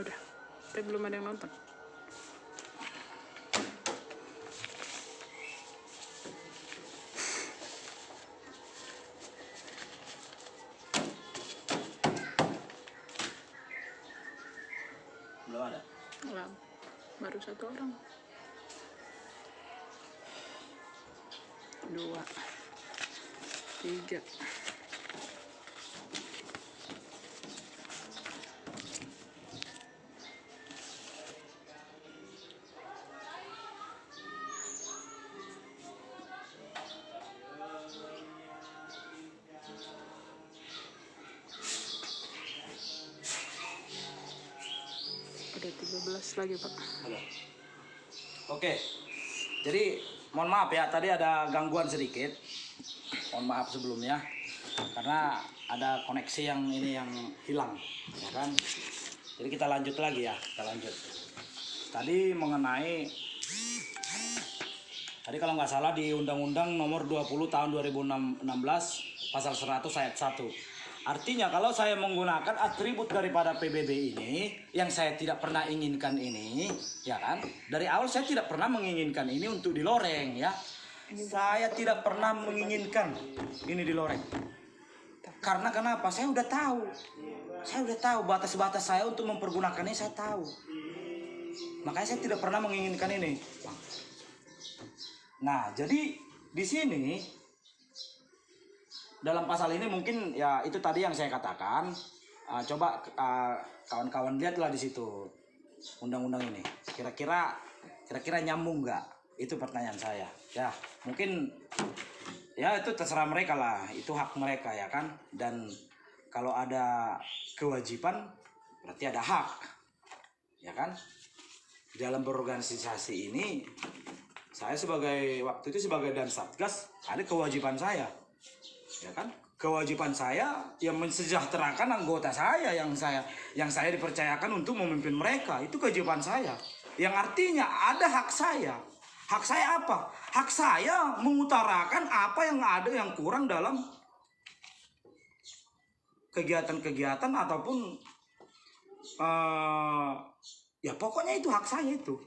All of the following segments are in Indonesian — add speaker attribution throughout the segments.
Speaker 1: Udah, tapi belum ada yang nonton.
Speaker 2: Belum ada.
Speaker 1: Belum. Baru 1 orang. 2, 3. Ada 13 lagi, Pak.
Speaker 2: Halo. Oke. Jadi mohon maaf ya, tadi ada gangguan sedikit. Mohon maaf sebelumnya karena ada koneksi yang hilang, ya kan? Jadi kita lanjut lagi ya, kita lanjut. Tadi mengenai kalau nggak salah di Undang-Undang Nomor 20 Tahun 2016 Pasal 100 Ayat 1. Artinya kalau saya menggunakan atribut daripada PBB ini yang saya tidak pernah inginkan ini, ya kan? Dari awal saya tidak pernah menginginkan ini untuk diloreng, ya. Saya tidak pernah menginginkan ini diloreng. Karena kenapa? Saya udah tahu batas-batas saya untuk mempergunakan ini, saya tahu. Makanya saya tidak pernah menginginkan ini. Nah, jadi di sini dalam pasal ini mungkin ya itu tadi yang saya katakan. Coba kawan-kawan lihatlah di situ undang-undang ini. Kira-kira nyambung nggak? Itu pertanyaan saya. Ya, mungkin ya itu terserah mereka lah. Itu hak mereka, ya kan. Dan kalau ada kewajiban berarti ada hak, ya kan. Dalam berorganisasi ini saya waktu itu sebagai dan satgas ada kewajiban saya. Ya kan, kewajiban saya yang mensejahterakan anggota saya yang saya dipercayakan untuk memimpin mereka. Itu kewajiban saya, yang artinya ada hak saya. Hak saya apa? Hak saya mengutarakan apa yang ada yang kurang dalam kegiatan-kegiatan ataupun ya pokoknya itu hak saya itu.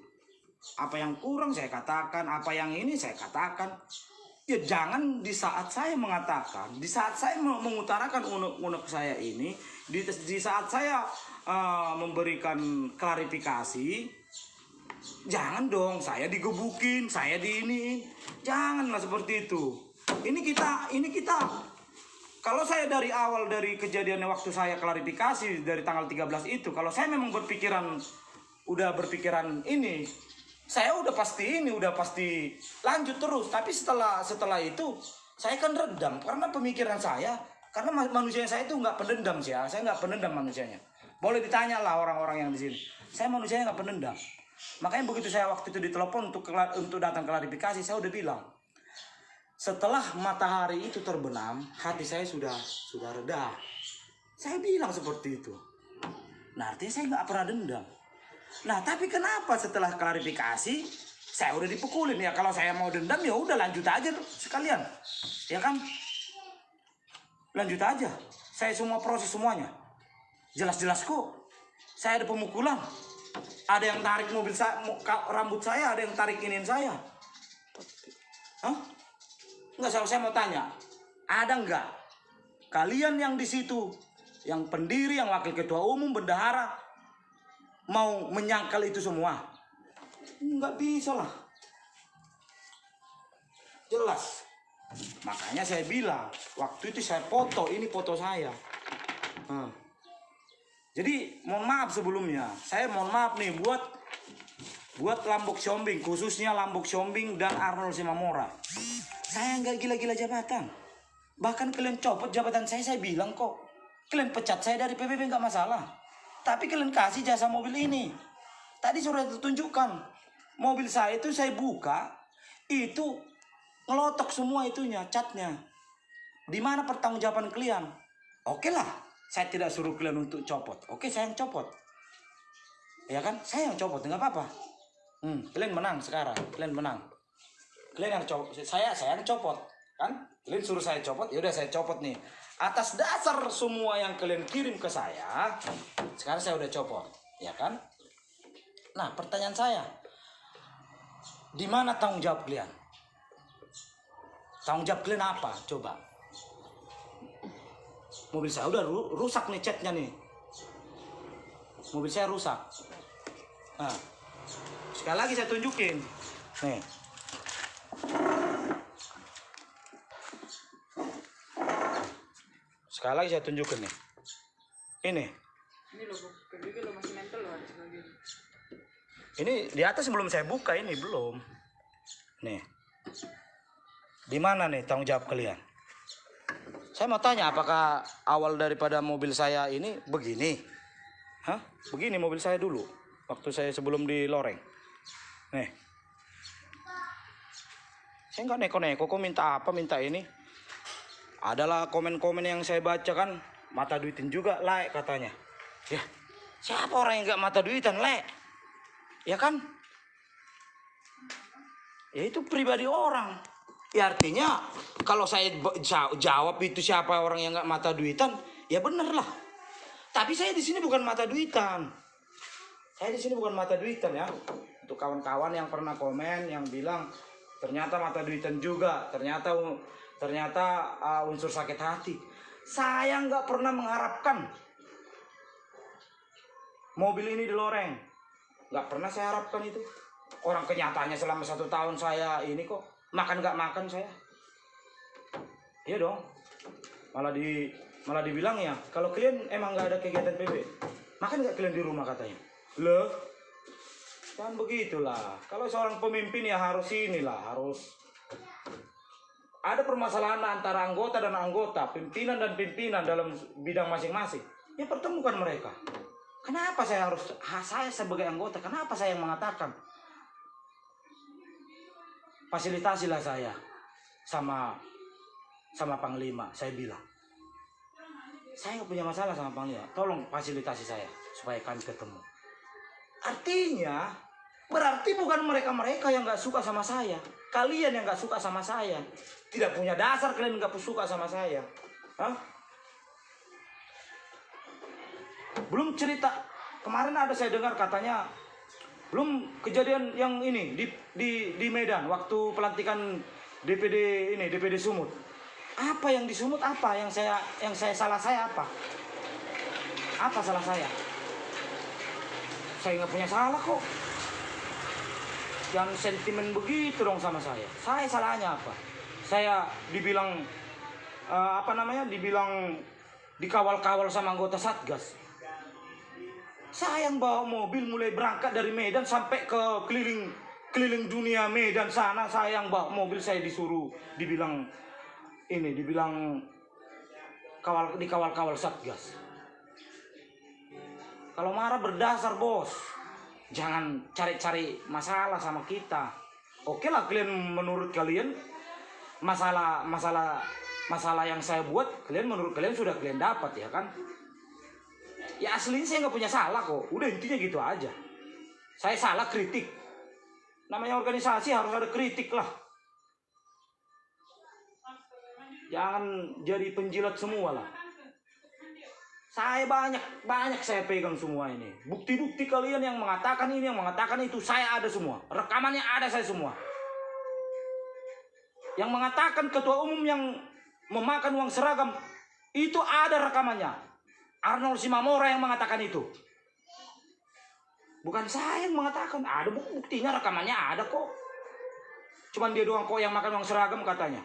Speaker 2: Apa yang kurang saya katakan, apa yang ini saya katakan. Ya jangan di saat saya mengatakan, di saat saya mengutarakan unek-unek saya ini, di saat saya memberikan klarifikasi, jangan dong saya digebukin, saya diiniin. Janganlah seperti itu. Ini kita kalau saya dari awal dari kejadiannya waktu saya klarifikasi dari tanggal 13 itu, kalau saya memang udah berpikiran ini, saya udah pasti lanjut terus. Tapi setelah itu saya kan redam karena pemikiran saya, karena manusia saya itu nggak pendendam sih ya. Saya nggak pendendam manusianya. Boleh ditanya lah orang-orang yang di sini. Saya manusianya nggak pendendam. Makanya begitu saya waktu itu ditelepon untuk datang klarifikasi, saya udah bilang, setelah matahari itu terbenam, hati saya sudah reda. Saya bilang seperti itu. Nah, artinya saya nggak pernah dendam. Nah, tapi kenapa setelah klarifikasi saya udah dipukulin? Ya kalau saya mau dendam ya udah lanjut aja sekalian, ya kan? Lanjut aja. Saya semua proses semuanya. Jelas-jelas kok. Saya ada pemukulan. Ada yang tarik mobil saya, rambut saya, ada yang tarik inin saya. Hah? Enggak, saya mau tanya. Ada enggak kalian yang di situ, yang pendiri, yang wakil ketua umum, bendahara, mau menyangkal itu semua? Nggak bisa lah. Jelas. Makanya saya bilang, waktu itu saya foto, ini foto saya. Jadi mohon maaf sebelumnya. Saya mohon maaf nih buat Lambok Siombing, khususnya Lambok Siombing dan Arnold Simamora. Saya nggak gila-gila jabatan. Bahkan kalian copot jabatan saya bilang kok. Kalian pecat saya dari PBB nggak masalah. Tapi kalian kasih jasa mobil ini. Tadi sudah ditunjukkan. Mobil saya itu saya buka. Itu ngelotok semua itunya, catnya. Di mana pertanggungjawaban kalian? Oke lah, saya tidak suruh kalian untuk copot. Oke, saya yang copot. Ya kan? Saya yang copot, nggak apa-apa. Kalian menang sekarang. Kalian menang. Kalian yang copot. Saya yang copot. Kan? Kalian suruh saya copot, ya udah saya copot nih. Atas dasar semua yang kalian kirim ke saya, sekarang saya udah copot, ya kan? Nah, pertanyaan saya, di mana tanggung jawab kalian? Tanggung jawab kalian apa? Coba. Mobil saya udah rusak nih catnya nih. Mobil saya rusak. Nah, sekali lagi saya tunjukin. Nih. Sekali lagi saya tunjukin nih. Ini.
Speaker 1: Ini loh, kayak lo masih nempel loh ada sebagian.
Speaker 2: Ini di atas belum saya buka, ini belum. Nih. Di mana nih tanggung jawab kalian? Saya mau tanya, apakah awal daripada mobil saya ini begini? Hah? Begini mobil saya dulu. Waktu saya sebelum di loreng. Nih. Saya nggak neko-neko, kok minta apa, minta ini. Adalah komen-komen yang saya baca kan, mata duitin juga, like katanya. Ya, siapa orang yang nggak mata duitan, like? Ya kan? Ya itu pribadi orang. Ya artinya kalau saya jawab itu siapa orang yang nggak mata duitan, ya bener lah. Tapi saya di sini bukan mata duitan. Saya di sini bukan mata duitan ya. Untuk kawan-kawan yang pernah komen yang bilang ternyata mata duitan juga, ternyata unsur sakit hati. Saya nggak pernah mengharapkan mobil ini di loreng. Nggak pernah saya harapkan itu. Orang kenyataannya selama 1 tahun saya ini kok makan nggak makan saya. Iya dong. Malah dibilang ya, kalau kalian emang nggak ada kegiatan PB, makan nggak kalian di rumah katanya. Loh, kan begitulah. Kalau seorang pemimpin ya harus harus ada permasalahan antara anggota dan anggota, pimpinan dan pimpinan dalam bidang masing-masing. Ya pertemukan mereka. Kenapa saya sebagai anggota, kenapa saya yang mengatakan fasilitasilah saya sama Panglima, saya bilang. Saya nggak punya masalah sama Panglima, tolong fasilitasi saya supaya kami ketemu. Artinya, berarti bukan mereka yang nggak suka sama saya. Kalian yang nggak suka sama saya. Tidak punya dasar kalian nggak suka sama saya. Hah? Belum cerita, kemarin ada saya dengar katanya, belum kejadian yang ini di Medan waktu pelantikan DPD Sumut. Apa yang di Sumut, apa yang saya salah saya apa? Apa salah saya? Saya nggak punya salah kok. Yang sentimen begitu dong sama saya. Saya salahnya apa? Saya dibilang dibilang dikawal-kawal sama anggota Satgas. Saya yang bawa mobil mulai berangkat dari Medan sampai ke keliling dunia Medan sana. Saya yang bawa mobil, saya dibilang dikawal-kawal Satgas. Kalau marah berdasar, bos. Jangan cari-cari masalah sama kita. Oke lah, menurut kalian masalah yang saya buat, menurut kalian sudah kalian dapat ya kan? Ya aslinya saya nggak punya salah kok. Udah intinya gitu aja. Saya salah kritik. Namanya organisasi harus ada kritik lah. Jangan jadi penjilat semua lah. Saya banyak saya pegang semua ini. Bukti-bukti kalian yang mengatakan ini, yang mengatakan itu, saya ada semua. Rekamannya ada saya semua. Yang mengatakan ketua umum yang memakan uang seragam, itu ada rekamannya. Arnold Simamora yang mengatakan itu. Bukan saya yang mengatakan. Ada buktinya, rekamannya ada kok. Cuman dia doang kok yang makan uang seragam katanya.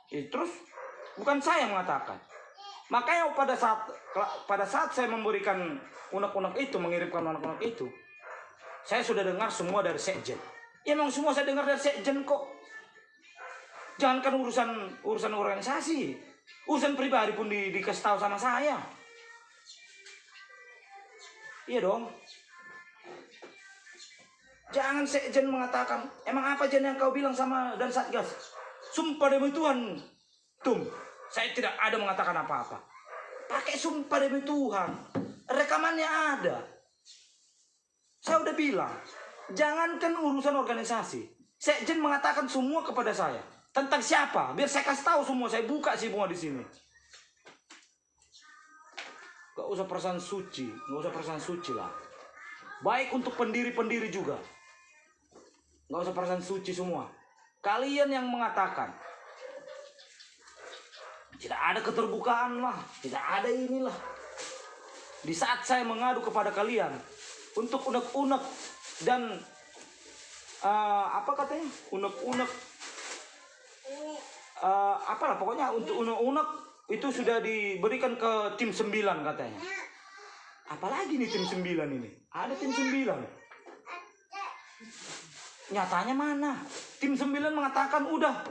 Speaker 2: Terus bukan saya yang mengatakan. Makanya pada saat saya memberikan unek-unek itu, mengirimkan unek-unek itu, saya sudah dengar semua dari sekjen. Ya memang semua saya dengar dari sekjen kok. Jangankan urusan organisasi, urusan pribadi pun dikasih tahu sama saya. Iya dong. Jangan sekjen mengatakan, emang apa Jen yang kau bilang sama dan Satgas? Sumpah demi Tuhan, saya tidak ada mengatakan apa-apa. Pakai sumpah demi Tuhan. Rekamannya ada. Saya udah bilang, jangankan urusan organisasi. Sekjen mengatakan semua kepada saya. Tentang siapa? Biar saya kasih tahu semua, saya buka semua di sini. Gak usah perasaan suci lah. baik untuk pendiri-pendiri juga. Nggak usah perasaan suci semua. Kalian yang mengatakan tidak ada keterbukaan lah, tidak ada inilah. Di saat saya mengadu kepada kalian untuk unek-unek dan apa katanya, unek-unek, apalah pokoknya untuk unek-unek itu sudah diberikan ke tim 9 katanya. Apalagi nih tim 9 ini? Ada tim 9. Nyatanya mana? Tim 9 mengatakan udah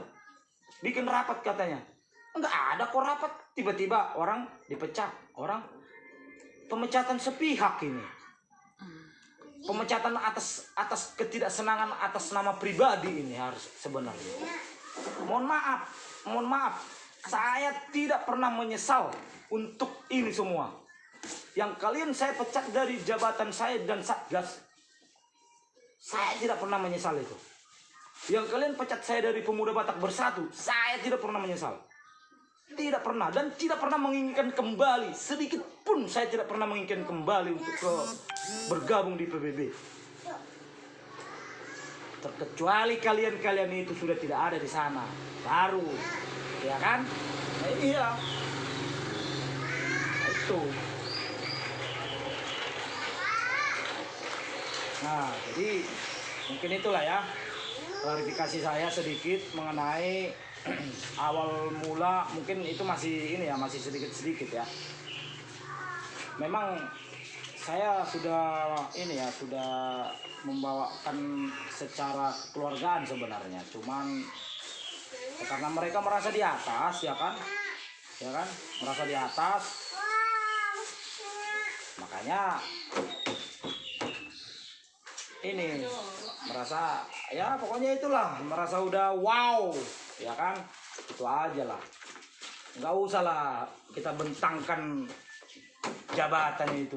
Speaker 2: bikin rapat katanya. Enggak ada kok rapat. Tiba-tiba orang dipecat. Orang pemecatan sepihak ini. Pemecatan atas ketidaksenangan atas nama pribadi ini harus sebenarnya. Mohon maaf. Saya tidak pernah menyesal untuk ini semua. Yang kalian saya pecat dari jabatan saya dan Satgas, saya tidak pernah menyesal itu. Yang kalian pecat saya dari Pemuda Batak Bersatu, saya tidak pernah menyesal. Tidak pernah, dan tidak pernah menginginkan kembali. Sedikit pun saya tidak pernah menginginkan kembali untuk bergabung di PBB. Terkecuali kalian-kalian itu sudah tidak ada di sana. Baru, ya kan? Nah, iya. Itu. Nah, jadi mungkin itulah ya klarifikasi saya sedikit mengenai awal mula, mungkin itu masih ini ya, masih sedikit-sedikit ya. Memang saya sudah ini ya, sudah membawakan secara kekeluargaan sebenarnya, cuman ya karena mereka merasa di atas ya kan, merasa di atas, makanya ini merasa ya pokoknya itulah, merasa udah wow ya kan, itu aja lah, nggak usah lah kita bentangkan jabatan itu.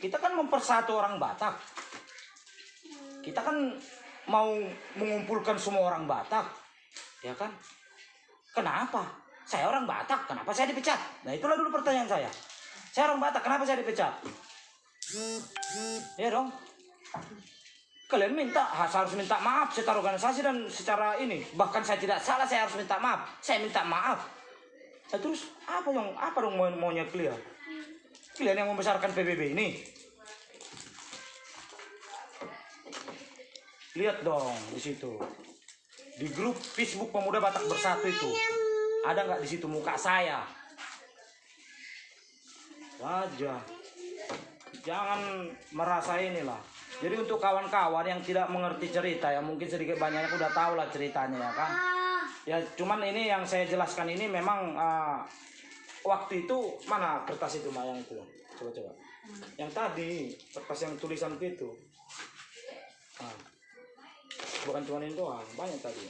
Speaker 2: Kita kan mempersatu orang Batak, kita kan mau mengumpulkan semua orang Batak ya kan. Kenapa saya orang Batak, kenapa saya dipecat? Nah itulah dulu pertanyaan saya orang Batak, kenapa saya dipecat? Ya dong, kalian harus minta maaf secara organisasi dan secara ini. Bahkan saya tidak salah, saya harus minta maaf. Saya minta maaf. Nah, terus apa dong maunya kalian? Kalian yang membesarkan PBB ini. Lihat dong di situ. Di grup Facebook Pemuda Batak Bersatu itu. Ada nggak di situ muka saya? Wajah. Jangan merasa inilah. Jadi untuk kawan-kawan yang tidak mengerti cerita ya, mungkin sedikit banyaknya udah tahu lah ceritanya ya kan. Ya cuman ini yang saya jelaskan ini memang waktu itu mana kertas itu Mak yang itu? Coba. Yang tadi kertas yang tulisan itu. Nah, bukan cuma ini doang, banyak tadi.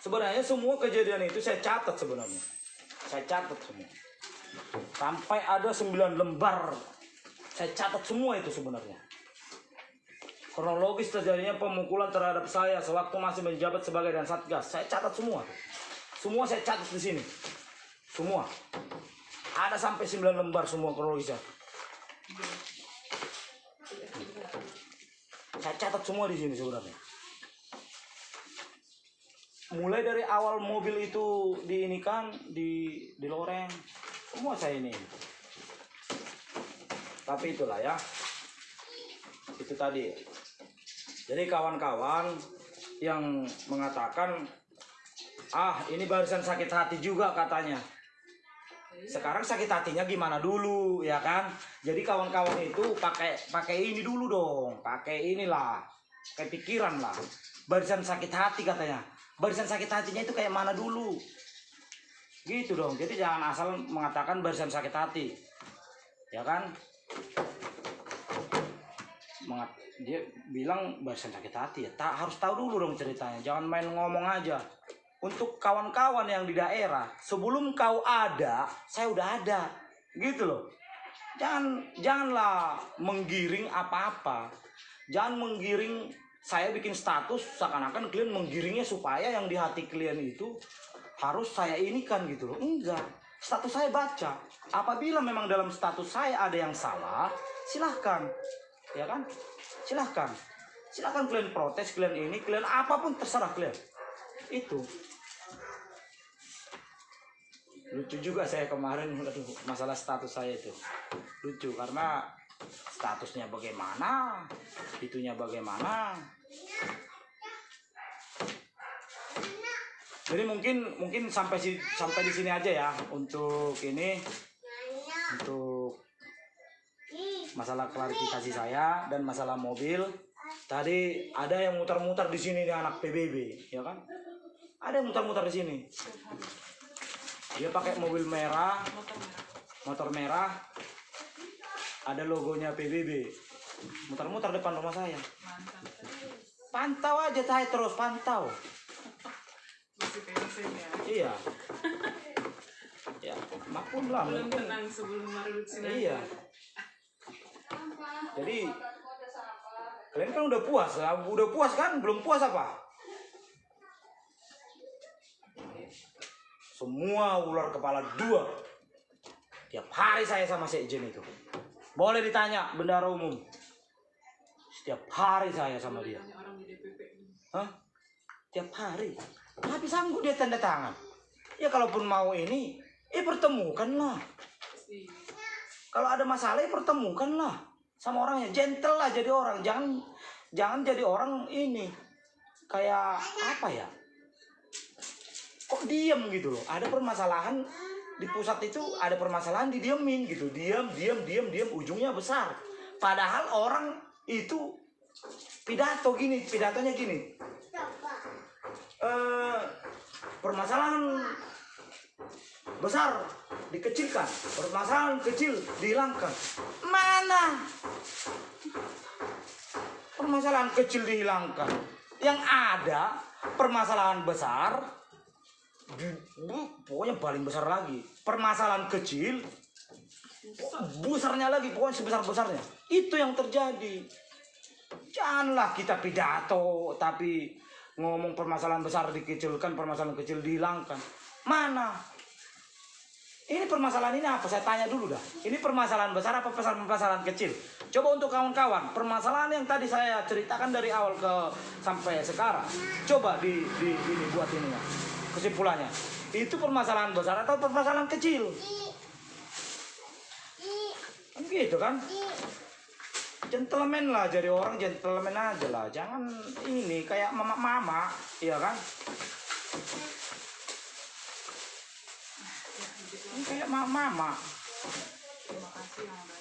Speaker 2: Sebenarnya semua kejadian itu saya catat sebenarnya. Saya catat semua. Sampai ada 9 lembar. Saya catat semua itu sebenarnya. Kronologis terjadinya pemukulan terhadap saya sewaktu masih menjabat sebagai dan Satgas. Saya catat semua. Semua saya catat di sini. Semua. Ada sampai 9 lembar semua kronologisnya. Saya catat semua di sini sebenarnya. Mulai dari awal mobil itu diinikan, di loreng, semua saya ini. Tapi itulah ya, itu tadi. Jadi kawan-kawan yang mengatakan, ini barisan sakit hati juga katanya. Sekarang sakit hatinya gimana dulu ya kan? Jadi kawan-kawan itu pakai ini dulu dong, pakai inilah, pakai pikiran lah. Barisan sakit hati katanya. Barisan sakit hatinya itu kayak mana dulu? Gitu dong. Jadi jangan asal mengatakan barisan sakit hati, ya kan? Dia bilang barisan sakit hati ya, harus tahu dulu dong ceritanya, jangan main ngomong aja. Untuk kawan-kawan yang di daerah, sebelum kau ada, saya udah ada, gitu loh. Janganlah menggiring apa-apa, jangan menggiring. Saya bikin status seakan-akan kalian menggiringnya supaya yang di hati kalian itu harus saya inikan gitu loh. Enggak, status saya baca. Apabila memang dalam status saya ada yang salah, silahkan, ya kan? Silahkan kalian protes, kalian ini, kalian apapun terserah kalian. Itu lucu juga saya kemarin, aduh, masalah status saya itu lucu karena statusnya bagaimana, itunya bagaimana. Jadi mungkin sampai di sini aja ya untuk ini, untuk masalah klarifikasi saya dan masalah mobil. Tadi ada yang muter-muter di sini nih anak PBB, ya kan? Ada yang muter-muter di sini. Dia pakai mobil merah, motor merah, ada logonya PBB. Muter-muter depan rumah saya. Pantau aja saya terus pantau.
Speaker 1: Masih pensiun ya.
Speaker 2: Iya. Ya, maklum lah.
Speaker 1: Belum tenang sebelum Marut Sinar.
Speaker 2: Iya. Jadi kalian kan udah puas kan? Belum puas apa? Semua ular kepala dua. Tiap hari saya sama Sekjen itu. Boleh ditanya bendahara umum. Setiap hari saya sama dia.
Speaker 1: Orang di DPP.
Speaker 2: Hah? Tiap hari. Tapi sanggup dia tanda tangan. Ya kalaupun mau ini, pertemukanlah. Kalau ada masalah, pertemukanlah sama orangnya. Gentle lah jadi orang. Jangan jadi orang ini kayak apa ya? Kok diam gitu loh. Ada permasalahan di pusat itu, ada permasalahan didiemin gitu. Diam, ujungnya besar. Padahal orang itu pidatonya gini. Permasalahan besar dikecilkan, permasalahan kecil dihilangkan. Mana permasalahan kecil dihilangkan? Yang ada permasalahan besar, pokoknya paling besar lagi. Permasalahan kecil, besarnya lagi, pokoknya sebesar-besarnya. Itu yang terjadi. Janganlah kita pidato, tapi ngomong permasalahan besar dikecilkan, permasalahan kecil dihilangkan. Mana? Ini permasalahan ini apa? Saya tanya dulu dah. Ini permasalahan besar apa permasalahan kecil? Coba untuk kawan-kawan, permasalahan yang tadi saya ceritakan dari awal sampai sekarang. Coba ini buat ini ya. Kesimpulannya. Itu permasalahan besar atau permasalahan kecil? Gitu kan? Gentleman lah, jadi orang gentleman aja lah. Jangan ini kayak mama, iya kan? Ini kayak mama.
Speaker 1: Terima kasih yang banyak.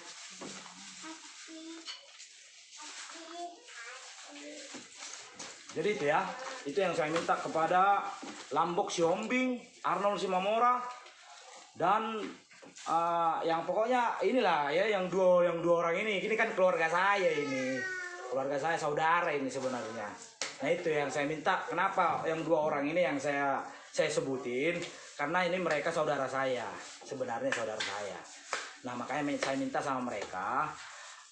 Speaker 2: Jadi itu ya, itu yang saya minta kepada Lambok Siombing, Arnold Simamora, dan yang pokoknya inilah ya, yang dua orang ini kan keluarga saya ini, keluarga saya, saudara ini sebenarnya. Nah itu yang saya minta. Kenapa yang dua orang ini yang saya sebutin? Karena ini mereka saudara saya, sebenarnya saudara saya. Nah makanya saya minta sama mereka,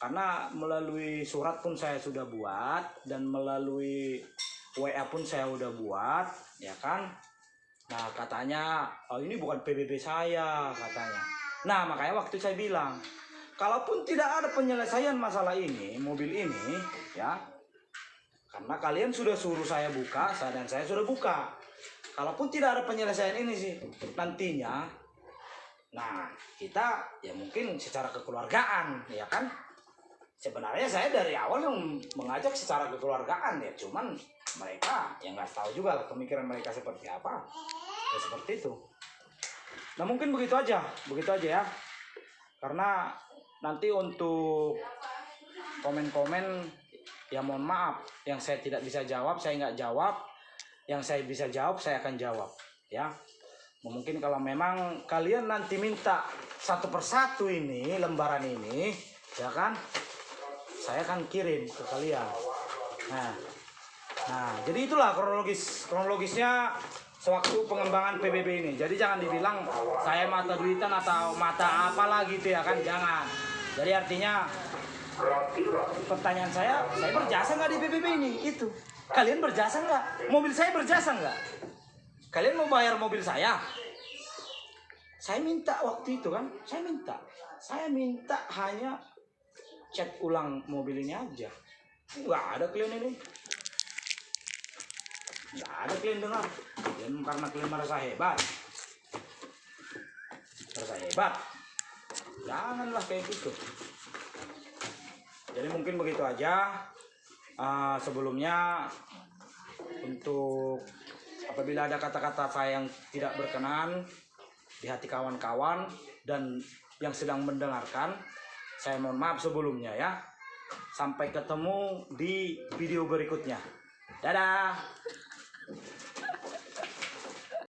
Speaker 2: karena melalui surat pun saya sudah buat dan melalui WA pun saya udah buat, ya kan? Nah katanya, oh ini bukan PBB saya katanya. Nah makanya waktu saya bilang, kalaupun tidak ada penyelesaian masalah ini, mobil ini, ya, karena kalian sudah suruh saya buka, dan saya sudah buka. Kalaupun tidak ada penyelesaian ini sih nantinya, nah kita ya mungkin secara kekeluargaan, ya kan? Sebenarnya saya dari awal yang mengajak secara kekeluargaan ya, cuman mereka yang nggak tahu juga lah pemikiran mereka seperti apa, ya seperti itu. Nah mungkin begitu aja ya, karena nanti untuk komen-komen ya mohon maaf, yang saya tidak bisa jawab saya nggak jawab, yang saya bisa jawab saya akan jawab ya. Mungkin kalau memang kalian nanti minta satu persatu ini lembaran ini, ya kan, saya akan kirim ke kalian. Nah jadi itulah kronologisnya sewaktu pengembangan PBB ini. Jadi jangan dibilang saya mata duitan atau mata apalah gitu ya kan, jangan. Jadi artinya pertanyaan saya berjasa nggak di PBB ini? Itu kalian berjasa nggak? Mobil saya berjasa nggak? Kalian mau bayar mobil saya Saya minta waktu itu kan, saya minta hanya chat ulang mobil ini aja. Nggak ada klien ini, nggak ada klien dengar. Dan karena klien merasa hebat, janganlah kayak gitu. Jadi mungkin begitu aja. Sebelumnya, untuk apabila ada kata-kata saya yang tidak berkenan di hati kawan-kawan dan yang sedang mendengarkan, saya mohon maaf sebelumnya ya. Sampai ketemu di video berikutnya. Dadah.